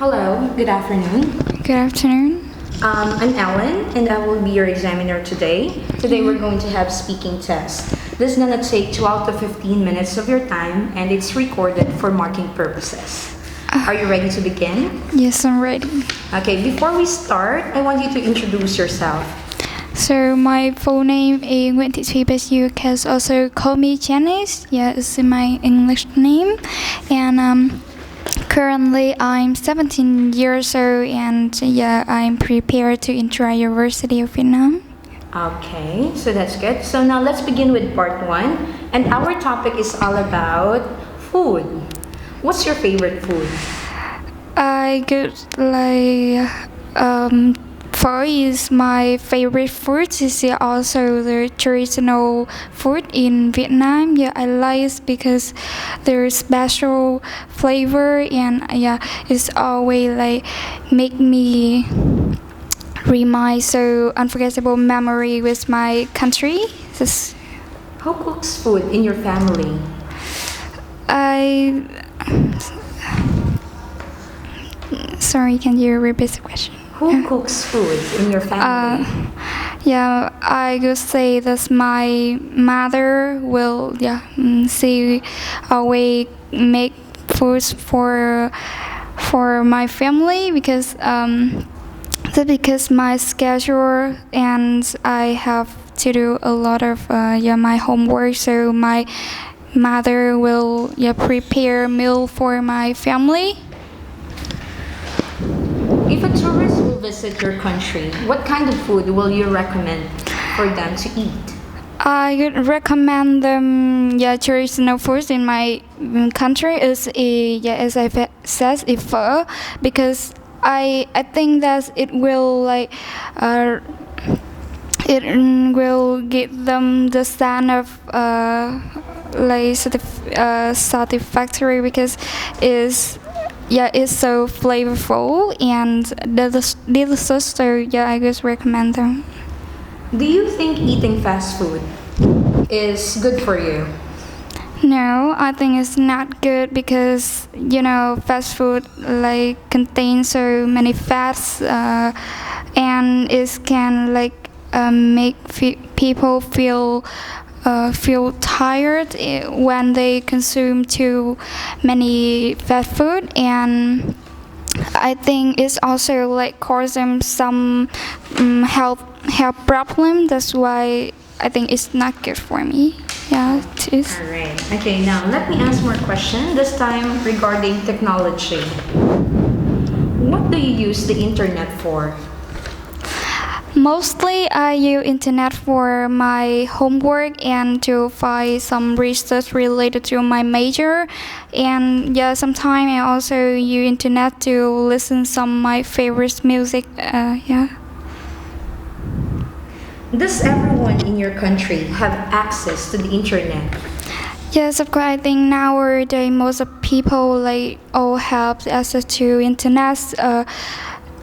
Hello, good afternoon. Good afternoon. I'm Ellen, and I will be your examiner today. Today we're going to have speaking test. This is gonna take 12 to 15 minutes of your time, and it's recorded for marking purposes. Are you ready to begin? Yes, I'm ready. Okay, before we start, I want you to introduce yourself. So my full name is Nguyễn, Thúy, but you can also call me Janice. Yeah, it's my English name. And currently I'm 17 years old, and yeah, I'm prepared to enter University of Vietnam. Okay, so that's good. So now let's begin with part one. And our topic is all about food. What's your favorite food? I could pho is my favorite food. It's also the traditional food in Vietnam. Yeah, I like it because there's special flavor, and yeah, it's always make me remind so unforgettable memory with my country. Who cooks food in your family? Sorry, can you repeat the question? Who cooks food in your family? Yeah, I could say that my mother will, she always make foods for my family because because my schedule, and I have to do a lot of my homework, so my mother will prepare meal for my family. If a tourist will visit your country, what kind of food will you recommend for them to eat? I would recommend them traditional foods in my country is as I said pho, because I think that it will give them the sign of satisfactory, because it's so flavorful and delicious. So I just recommend them. Do you think eating fast food is good for you? No, I think it's not good because fast food contains so many fats, and it can make people feel tired when they consume too many fast food, and I think it's also cause them some health problem. That's why I think it's not good for me. Yeah, it is. All right. Okay, now let me ask more questions, this time regarding technology. What do you use the internet for? Mostly I use internet for my homework and to find some research related to my major, and sometimes I also use internet to listen some my favorite music. Does everyone in your country have access to the internet? Yes, of course. I think nowadays most of people all have access to internet.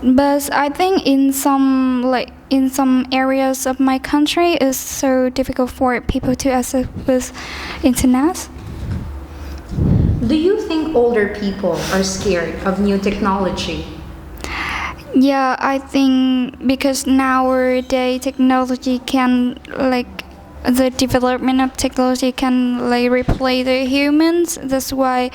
But I think in some areas of my country, it's so difficult for people to access with internet. Do you think older people are scared of new technology? Yeah, I think because nowadays technology can the development of technology can replace the humans. That's why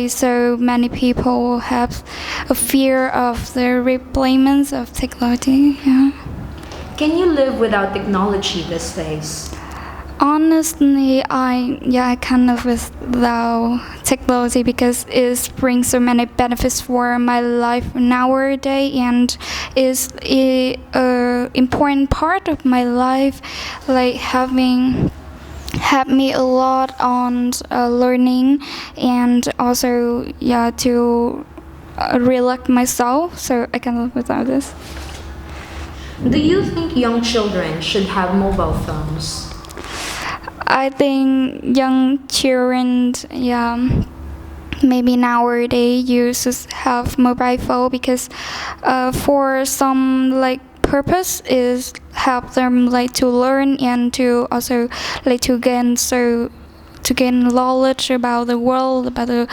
so many people have a fear of the replacement of technology. Yeah. Can you live without technology these days? Honestly, I can live without technology because it brings so many benefits for my life nowadays, and is a important part of my life, having helped me a lot on learning, and also to relax myself, so I can live without this. Do you think young children should have mobile phones? I think young children, maybe nowadays you should have mobile phone because for some purpose is help them to learn and to also to gain so to gain knowledge about the world, about the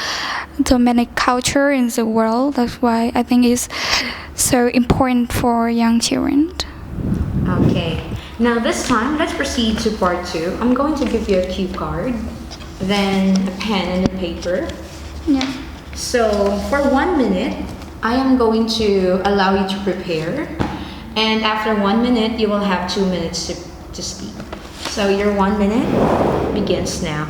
many culture in the world. That's why I think it's so important for young children. Okay. Now this time, let's proceed to part 2. I'm going to give you a cue card, then a pen and a paper. Yeah. So for 1 minute, I am going to allow you to prepare. And after 1 minute, you will have 2 minutes to speak. So your 1 minute begins now.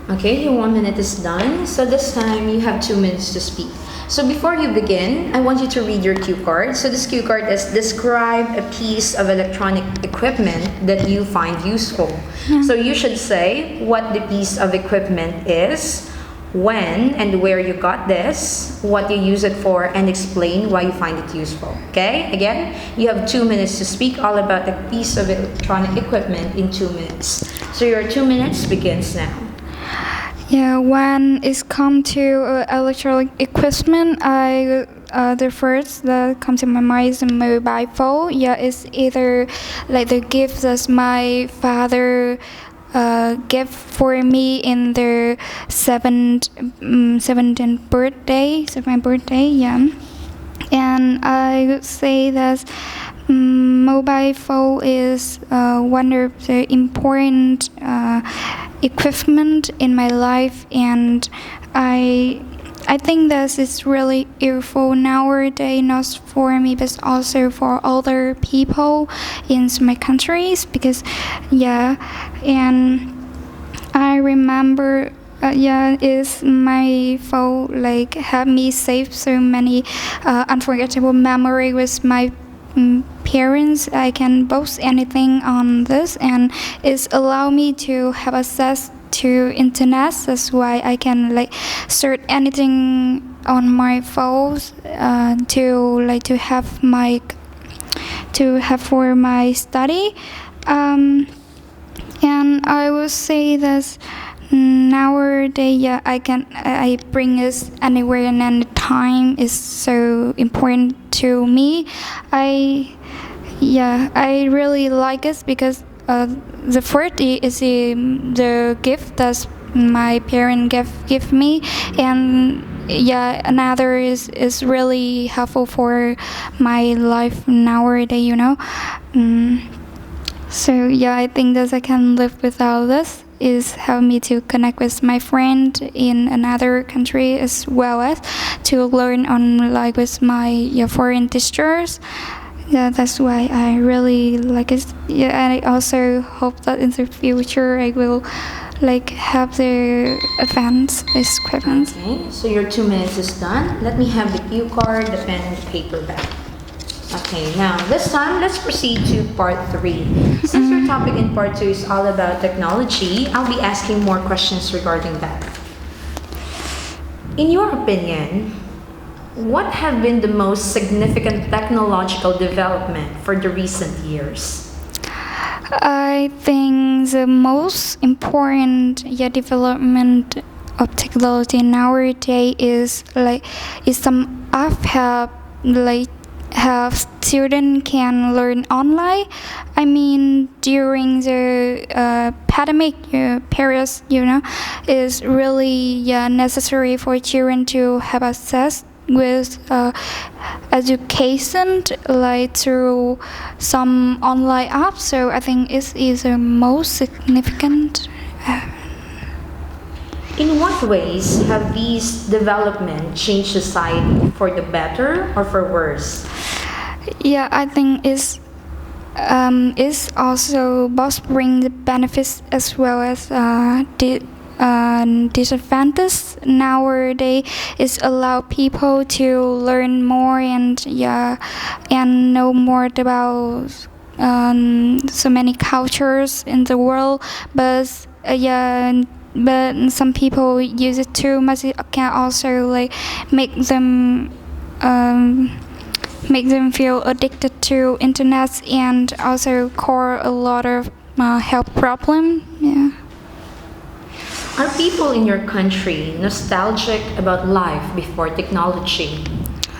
Okay, your 1 minute is done. So this time you have 2 minutes to speak. So before you begin, I want you to read your cue card. So this cue card is describe a piece of electronic equipment that you find useful. So you should say what the piece of equipment is, when and where you got this, what you use it for, and explain why you find it useful. Okay? Again, you have 2 minutes to speak all about the piece of electronic equipment in 2 minutes. So your 2 minutes begins now. Yeah, when it's come to electronic equipment, the first that comes to my mind is a mobile phone. Yeah, it's either like the gift that my father gave for me in their 17th birthday, so my birthday, yeah. And I would say that mobile phone is one of the important equipment in my life, and I think that it's really useful nowadays, not for me but also for other people in my countries, because and I remember is my phone like helped me save so many unforgettable memory with my parents. I can post anything on this, and it's allow me to have access to internet. That's why I can like search anything on my phone to have for my study. And I would say that nowadays, I bring this anywhere and any time is so important to me. I really like it because the first is the gift that my parents give me, and another is really helpful for my life nowadays, So I think that I can live without this. Is help me to connect with my friend in another country, as well as to learn on like with my foreign teachers. Yeah, that's why I really like it. Yeah, and I also hope that in the future I will like have the advanced equipment. Okay, so your 2 minutes is done. Let me have the cue card, the pen, and the paper back. Okay, now this time let's proceed to part 3. Since your topic in part 2 is all about technology, I'll be asking more questions regarding that. In your opinion, what have been the most significant technological development for the recent years? I think the most important development of technology nowadays is some app have students can learn online. I mean, during the pandemic period, is really necessary for children to have access with education, like through some online apps. So I think it is the most significant. In what ways have these development changed society for the better or for worse? Yeah, I think it's also both bring the benefits as well as disadvantages. Nowadays, it's allow people to learn more and know more about so many cultures in the world. But but some people use it too much. It can also like make them. Make them feel addicted to internet and also cause a lot of health problem. Yeah. Are people in your country nostalgic about life before technology?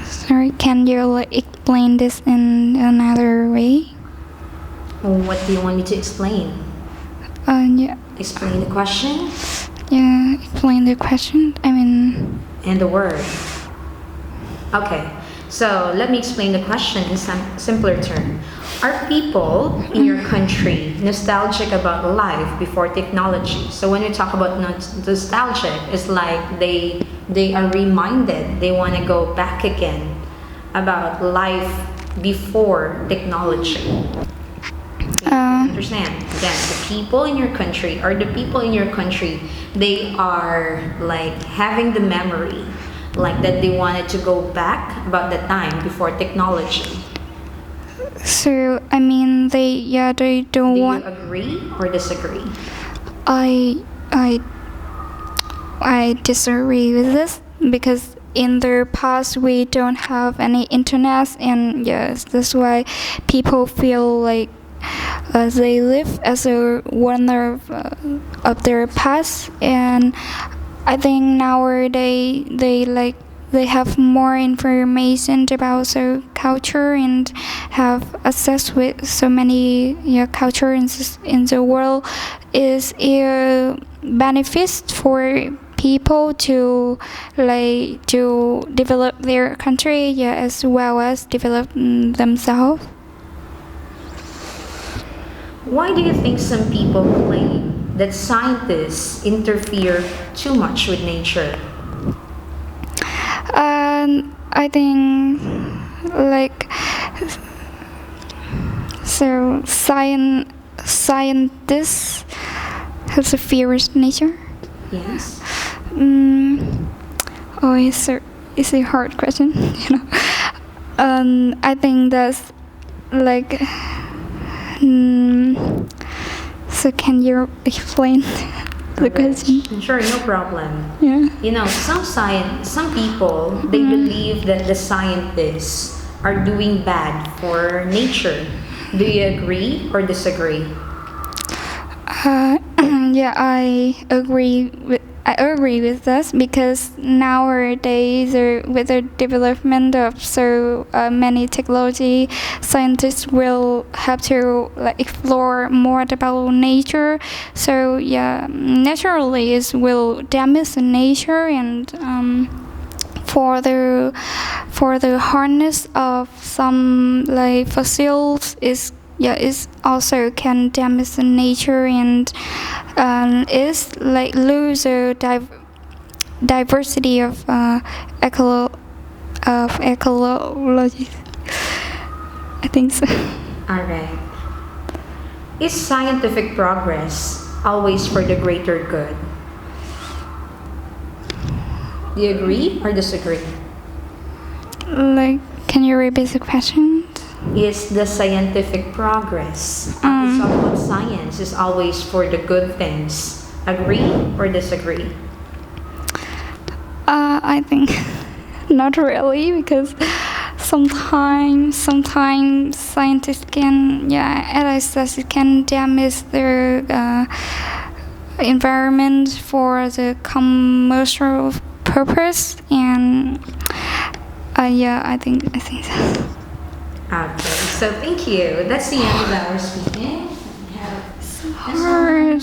Sorry, can you like explain this in another way? What do you want me to explain? Yeah. Explain the question Yeah, explain the question. I mean. and the word. Okay, so let me explain the question in some simpler term. Are people in your country nostalgic about life before technology? So when we talk about nostalgic, it's like they are reminded, they want to go back again about life before technology. Understand? Again, the people in your country, they are like having the memory, like that they wanted to go back about the time before technology. So I mean, they don't Do you want. agree or disagree? I disagree with this because in the past we don't have any internet, and yes, that's why people feel like they live as a wonder of their past. And I think nowadays they have more information about the culture and have access with so many culture in the world. Is a benefit for people to develop their country, as well as develop themselves. Why do you think some people claim that scientists interfere too much with nature? I think scientists have a fear with nature. Yes. It's a hard question. I think that's like. So can you explain the question? Sure, no problem. Yeah. You know, some people, they believe that the scientists are doing bad for nature. Do you agree or disagree? Yeah, I agree with this because nowadays, with the development of so many technology, scientists will have to explore more about nature. So yeah, naturally it will damage the nature, and for the harness of some fossils is also can damage the nature, and is lose the diversity of ecology. I think so. All right. Is scientific progress always for the greater good? Do you agree or disagree? Can you repeat the question? Is the scientific progress, we talk about science, is always for the good things? Agree or disagree? I think not really, because sometimes scientists can, as I said, it can damage their environment for the commercial purpose, and I think so. Okay, so thank you. That's the end of our speaking. Hard.